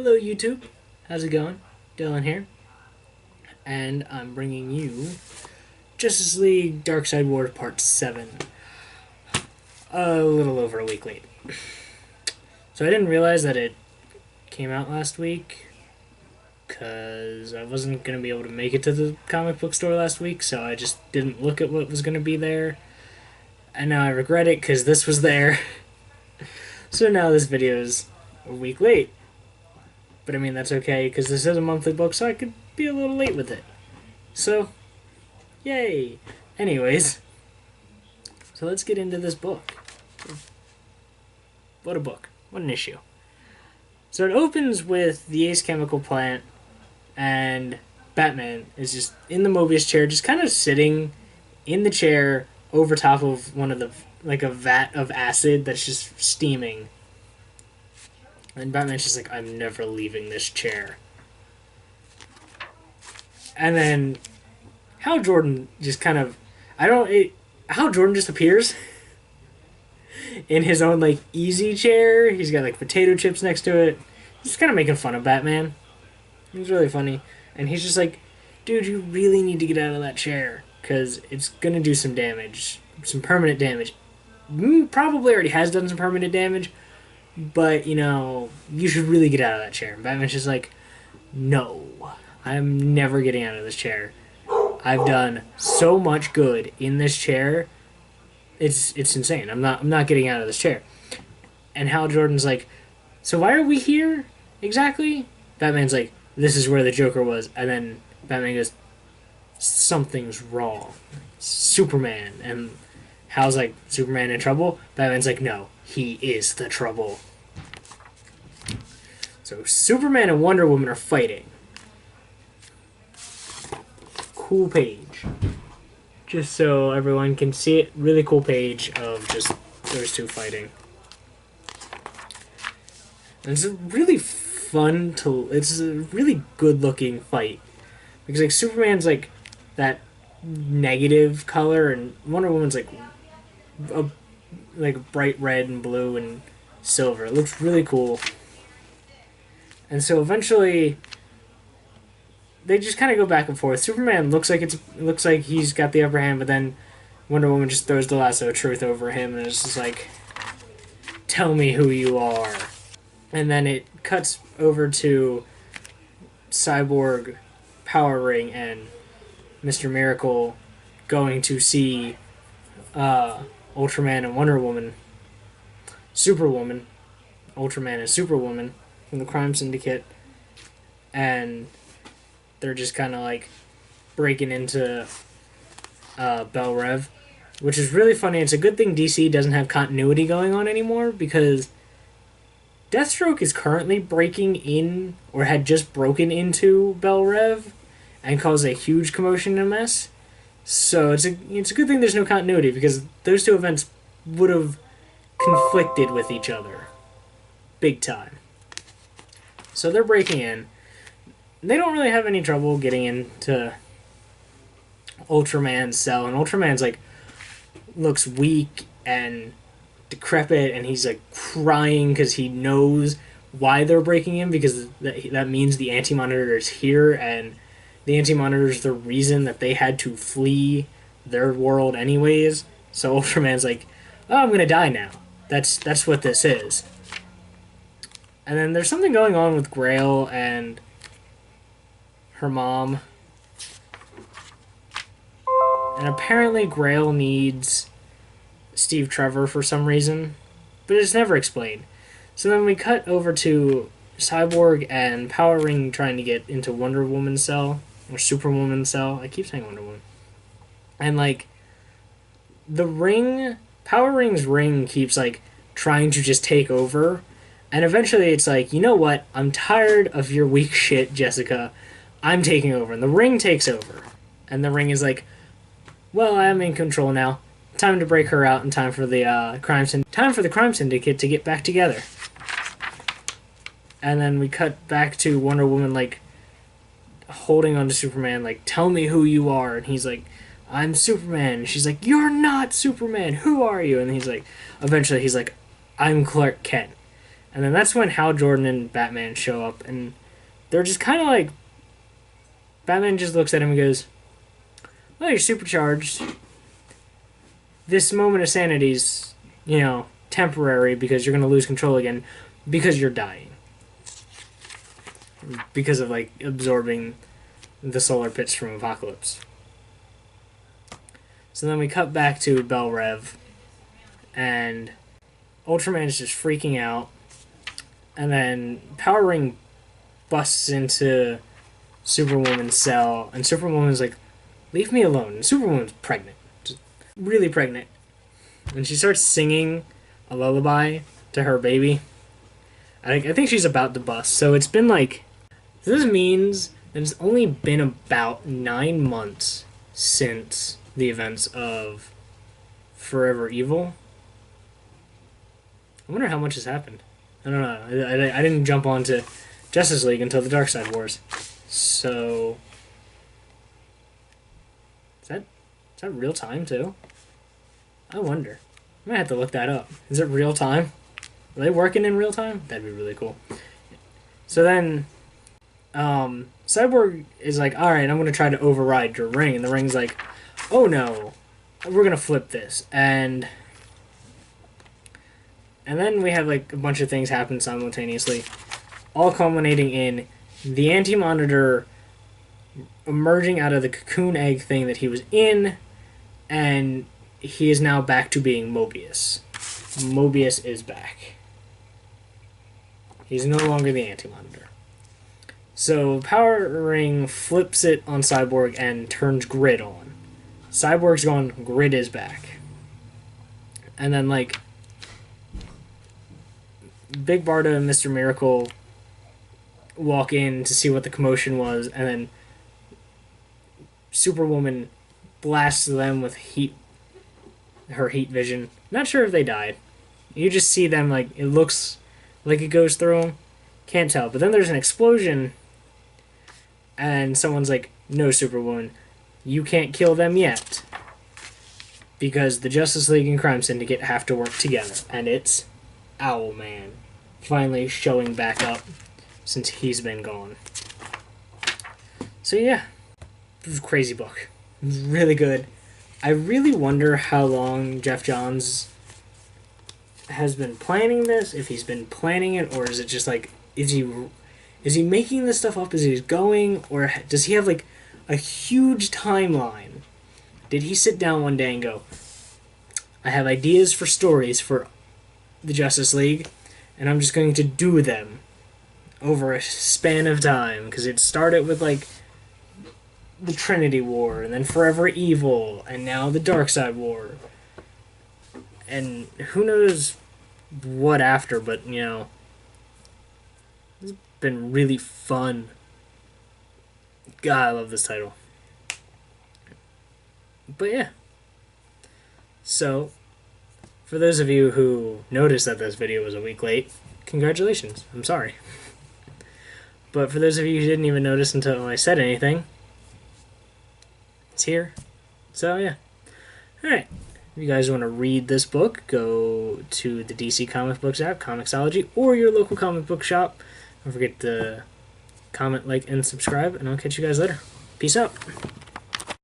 Hello YouTube, how's it going? Dylan here, and I'm bringing you Justice League Darkseid War Part 7, a little over a week late. So I didn't realize that it came out last week, because I wasn't going to be able to make it to the comic book store last week, so I just didn't look at what was going to be there, and now I regret it because this was there. So now this video is a week late. But I mean, that's okay, because this is a monthly book, so I could be a little late with it. So, yay! Anyways, so let's get into this book. What a book. What an issue. So it opens with the Ace Chemical plant, and Batman is just in the Mobius chair, just kind of sitting in the chair over top of one of the, like a vat of acid that's just steaming. And Batman's just like, I'm never leaving this chair. And then Hal Jordan just kind of, Hal Jordan just appears in his own, like, easy chair. He's got, like, potato chips next to it. He's kind of making fun of Batman. He's really funny. And he's just like, dude, you really need to get out of that chair, because it's going to do some damage. Some permanent damage. Probably already has done some permanent damage. But, you know, you should really get out of that chair. And Batman's just like, no, I'm never getting out of this chair. I've done so much good in this chair. It's insane. I'm not getting out of this chair. And Hal Jordan's like, so why are we here exactly? Batman's like, this is where the Joker was. And then Batman goes, something's wrong. Superman. And Hal's like, Superman in trouble? Batman's like, no, he is the trouble. So Superman and Wonder Woman are fighting. Cool page. Just so everyone can see it. Really cool page of just those two fighting. And it's really fun to... It's a really good looking fight. Because like Superman's like that negative color and Wonder Woman's like bright red and blue and silver. It looks really cool. And so eventually they just kind of go back and forth. Superman looks like he's got the upper hand, but then Wonder Woman just throws the lasso of truth over him and it's just like, tell me who you are. And then it cuts over to Cyborg, Power Ring, and Mr. Miracle going to see Ultraman and Wonder Woman, Superwoman, Ultraman and Superwoman from the Crime Syndicate, and they're just kind of like breaking into Belle Rev, which is really funny. It's a good thing DC doesn't have continuity going on anymore, because Deathstroke is currently breaking in, or had just broken into Belle Rev, and caused a huge commotion and mess. So it's a good thing there's no continuity, because those two events would have conflicted with each other. Big time. So they're breaking in. They don't really have any trouble getting into Ultraman's cell, and Ultraman's like looks weak and decrepit, and he's like crying because he knows why they're breaking in, because that means the Anti-Monitor is here, and the Anti-Monitor is the reason that they had to flee their world anyways. So Ultraman's like, oh, I'm gonna die now. That's what this is. And then there's something going on with Grail and her mom. And apparently Grail needs Steve Trevor for some reason, but it's never explained. So then we cut over to Cyborg and Power Ring trying to get into Wonder Woman's cell, or Superwoman's cell. I keep saying Wonder Woman. And like, the ring, Power Ring's ring keeps like trying to just take over. And eventually it's like, you know what? I'm tired of your weak shit, Jessica. I'm taking over. And the ring takes over. And the ring is like, well, I'm in control now. Time to break her out, and time for the Crime Syndicate to get back together. And then we cut back to Wonder Woman like holding onto Superman, like, tell me who you are. And he's like, I'm Superman. And she's like, you're not Superman. Who are you? And he's like, eventually he's like, I'm Clark Kent. And then that's when Hal Jordan and Batman show up, and they're just kind of like, Batman just looks at him and goes, well, you're supercharged. This moment of sanity's, temporary because you're going to lose control again because you're dying. Because of, like, absorbing the solar pits from Apocalypse. So then we cut back to Belle Rev, and Ultraman's just freaking out, and then Power Ring busts into Superwoman's cell, and Superwoman's like, leave me alone. And Superwoman's pregnant. Just really pregnant. And she starts singing a lullaby to her baby. I think she's about to bust. So it's been like... So this means that it's only been about 9 months since the events of Forever Evil. I wonder how much has happened. I don't know. I didn't jump onto Justice League until the Darkseid Wars. So... Is that real time, too? I wonder. I might have to look that up. Is it real time? Are they working in real time? That'd be really cool. So then, Cyborg is like, alright, I'm going to try to override your ring. And the ring's like, oh no, we're going to flip this. And then we have like a bunch of things happen simultaneously, all culminating in the Anti-Monitor emerging out of the cocoon egg thing that he was in, and he is now back to being Mobius. Mobius is back. He's no longer the Anti-Monitor. So Power Ring flips it on Cyborg and turns Grid on. Cyborg's gone, Grid is back. And then, like, Big Barda and Mr. Miracle walk in to see what the commotion was, and then Superwoman blasts them with her heat vision. Not sure if they died. You just see them, like, it looks like it goes through them. Can't tell. But then there's an explosion, and someone's like, no, Superwoman, you can't kill them yet. Because the Justice League and Crime Syndicate have to work together. And it's Owlman finally showing back up since he's been gone. So yeah, it was a crazy book. It was really good. I really wonder how long Jeff Johns has been planning this, if he's been planning it, or is it just like, is he making this stuff up as he's going, or does he have like a huge timeline? Did he sit down one day and go, I have ideas for stories for the Justice League, and I'm just going to do them over a span of time, because it started with like the Trinity War, and then Forever Evil, and now the Darkseid War, and who knows what after, but it's been really fun. God, I love this title. But yeah. So, for those of you who noticed that this video was a week late, congratulations. I'm sorry. But for those of you who didn't even notice until I said anything, it's here. So yeah. Alright. If you guys want to read this book, go to the DC Comic Books app, Comixology, or your local comic book shop. Don't forget to comment, like, and subscribe, and I'll catch you guys later. Peace out.